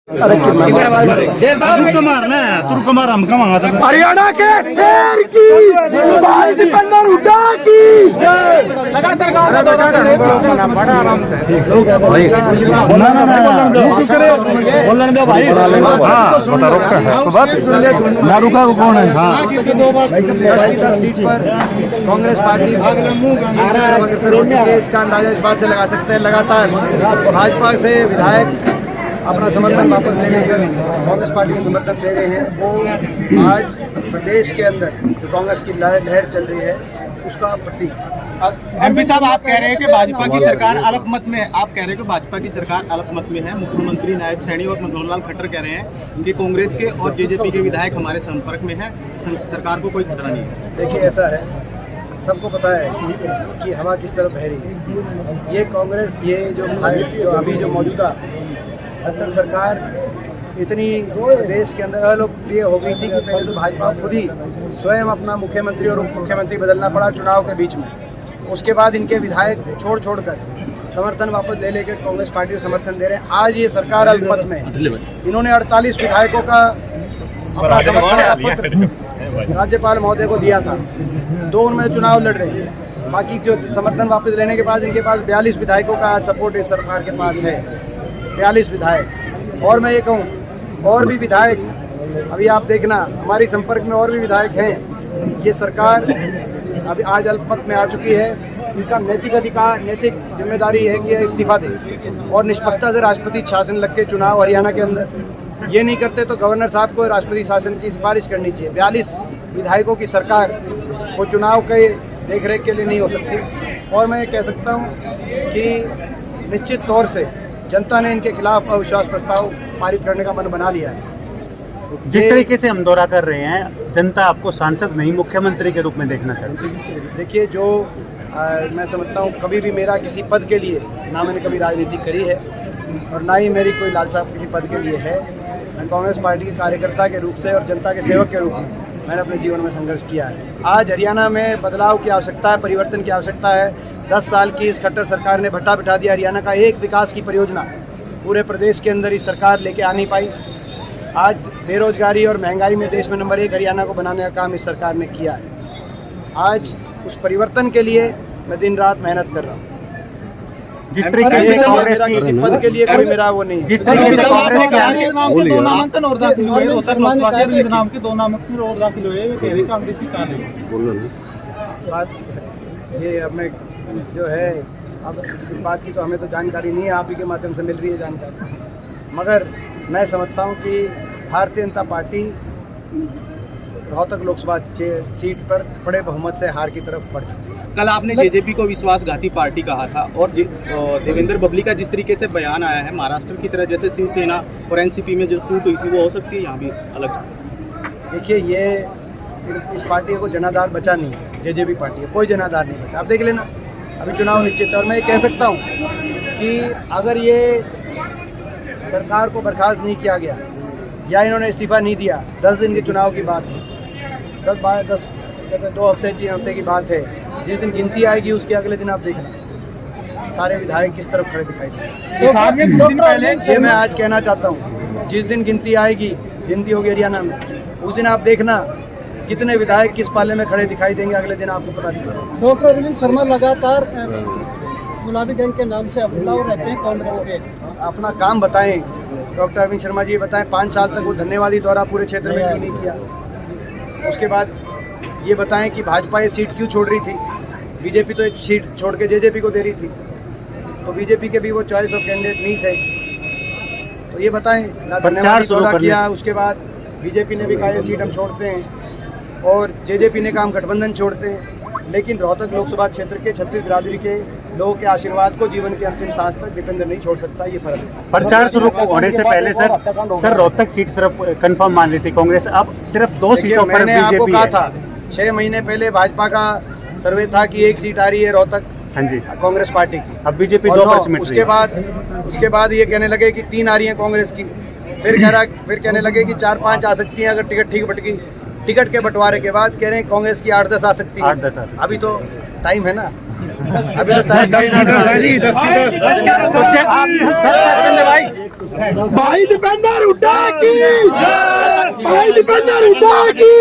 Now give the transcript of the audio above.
हरियाणा के शेर की भाई दीपेंद्र हुड्डा की लगातार कौन है? सीट पर कांग्रेस पार्टी इसका अंदाजा इस बात से लगा सकते हैं, लगातार भाजपा से विधायक अपना समर्थन वापस ले लेकर कांग्रेस पार्टी को समर्थन दे रहे हैं। वो आज प्रदेश के अंदर जो कांग्रेस की लहर चल रही है उसका प्रतीक। एमपी साहब, आप कह रहे हैं कि भाजपा की सरकार अल्पमत में, आप कह रहे हैं कि भाजपा की सरकार अल्पमत में है। मुख्यमंत्री नायब सैनी और मनोहर लाल खट्टर कह रहे हैं कि कांग्रेस के और जेजेपी के विधायक हमारे संपर्क में हैं, सरकार को कोई खतरा नहीं है। देखिए, ऐसा है, सबको पता है कि हवा किस तरफ बह रही है। ये कांग्रेस, ये जो अभी जो मौजूदा खट्टर सरकार इतनी देश के अंदर अलोकप्रिय हो गई थी कि पहले तो भाजपा खुद ही स्वयं अपना मुख्यमंत्री और उप मुख्यमंत्री बदलना पड़ा चुनाव के बीच में। उसके बाद इनके विधायक छोड़ कर समर्थन वापस ले लेकर कांग्रेस पार्टी को समर्थन दे रहे हैं। आज ये सरकार अल्पमत में, इन्होंने 48 विधायकों का अपना समर्थन का पत्र राज्यपाल महोदय को दिया था। 2 उनमें चुनाव लड़ रहे हैं, बाकी जो समर्थन वापस लेने के बाद इनके पास 42 विधायकों का आज सपोर्ट इस सरकार के पास है। 42 विधायक, और मैं ये कहूँ और भी विधायक, अभी आप देखना हमारी संपर्क में और भी विधायक हैं। ये सरकार अभी आज अल्पमत में आ चुकी है। इनका नैतिक अधिकार, नैतिक जिम्मेदारी है कि इस्तीफा दें और निष्पक्षता से राष्ट्रपति शासन लग के चुनाव हरियाणा के अंदर। ये नहीं करते तो गवर्नर साहब को राष्ट्रपति शासन की सिफारिश करनी चाहिए। 42 विधायकों की सरकार वो चुनाव के देखरेख के लिए नहीं हो सकती। और मैं कह सकता हूँ कि निश्चित तौर से जनता ने इनके खिलाफ अविश्वास प्रस्ताव पारित करने का मन बना लिया है। जिस तरीके से हम दौरा कर रहे हैं, जनता आपको सांसद नहीं मुख्यमंत्री के रूप में देखना चाहती है। देखिए, जो मैं समझता हूँ, कभी भी मेरा किसी पद के लिए, ना मैंने कभी राजनीति करी है और ना ही मेरी कोई लालसा किसी पद के लिए है। मैं कांग्रेस पार्टी के कार्यकर्ता के रूप से और जनता के सेवक के रूप में मैंने अपने जीवन में संघर्ष किया है। आज हरियाणा में बदलाव की आवश्यकता है, परिवर्तन की आवश्यकता है। 10 साल की इस खट्टर सरकार ने भट्टा बिठा दिया। हरियाणा का एक विकास की परियोजना पूरे प्रदेश के अंदर इस सरकार लेके आ नहीं पाई। आज बेरोजगारी और महंगाई में देश में नंबर 1 हरियाणा को बनाने का काम इस सरकार ने किया है। आज उस परिवर्तन के लिए मैं दिन रात मेहनत कर रहा हूँ। जिस तरीके से कांग्रेस किसी पद के लिए कोई मेरा वो नहीं। जिस तरीके से कांग्रेस के नामांकन और दाखिल हुए, नाम के 2 नामांकन और दाखिल हुए, कांग्रेस की चाल है। बात ये अब मैं जो है, अब इस बात की तो हमें तो जानकारी नहीं है, आप ही के माध्यम से मिल रही है जानकारी। मगर मैं समझता हूँ कि भारतीय जनता पार्टी रोहतक लोकसभा सीट पर बड़े बहुमत से हार की तरफ बढ़ चुकी है। कल आपने जेजेपी को विश्वासघाती पार्टी कहा था और देवेंद्र बबली का जिस तरीके से बयान आया है, महाराष्ट्र की तरह जैसे शिवसेना और एनसीपी में जो टूट हुई थी वो हो सकती है यहाँ भी अलग। देखिए, ये इस पार्टी को जनाधार बचा नहीं है। जेजेपी पार्टी है, कोई जनाधार नहीं बचा। आप देख लेना, अभी चुनाव निश्चित है। और मैं ये कह सकता हूँ कि अगर ये सरकार को बर्खास्त नहीं किया गया या इन्होंने इस्तीफा नहीं दिया, 10 दिन के चुनाव की बात है, 10 2 हफ्ते 3 हफ्ते की बात है। जिस दिन गिनती आएगी उसके अगले दिन आप देखना सारे विधायक किस तरफ खड़े दिखाई देंगे। ये मैं आज कहना चाहता हूँ, जिस दिन गिनती आएगी, गिनती होगी हरियाणा में, उस दिन आप देखना कितने विधायक किस पाले में खड़े दिखाई देंगे, अगले दिन आपको पता चलेगा। डॉक्टर अरविंद शर्मा लगातार गुलाबी गैंग के नाम से अभिनव रहते हैं कांग्रेस के। अपना काम बताएं, डॉक्टर अरविंद शर्मा जी बताएं। 5 साल तक वो धन्यवादी दौरा पूरे क्षेत्र में क्यों नहीं किया? उसके बाद ये बताएं कि भाजपा ये सीट क्यों छोड़ रही थी। बीजेपी तो एक सीट छोड़ के जेजेपी को दे रही थी, तो बीजेपी के भी वो चॉइस ऑफ कैंडिडेट नहीं थे। तो ये बताएं ना, धन्यवादी दौरा किया, उसके बाद बीजेपी ने भी कहा ये सीट हम छोड़ते हैं और जेजेपी ने कहा हम गठबंधन छोड़ते हैं। लेकिन रोहतक लोकसभा क्षेत्र के 36 बिरादरी के लोगों के आशीर्वाद को जीवन के अंतिम सांस तक दीपेंद्र नहीं छोड़ सकता। ये फर्क है। प्रचार शुरू होने से पहले सर रोहतक सीट सिर्फ कंफर्म मान रही थी कांग्रेस, अब सिर्फ 2 सीटों पर मैंने आपको बीजेपी कहा था 6 महीने पहले भाजपा का सर्वे था कि 1 सीट आ रही है रोहतक, हाँ जी, कांग्रेस पार्टी की। अब बीजेपी 2%। उसके बाद ये कहने लगे कि 3 आ रही है कांग्रेस की। फिर कहने लगे कि 4-5 आ सकती हैं अगर टिकट ठीक बट गई। टिकट के बंटवारे के बाद कह रहे हैं कांग्रेस की 8-10 आ सकती है। 8-10 अभी तो टाइम है ना। अभी तो 10 भाई दीपेंद्र हुड्डा की भाई दीपेंद्र हुड्डा की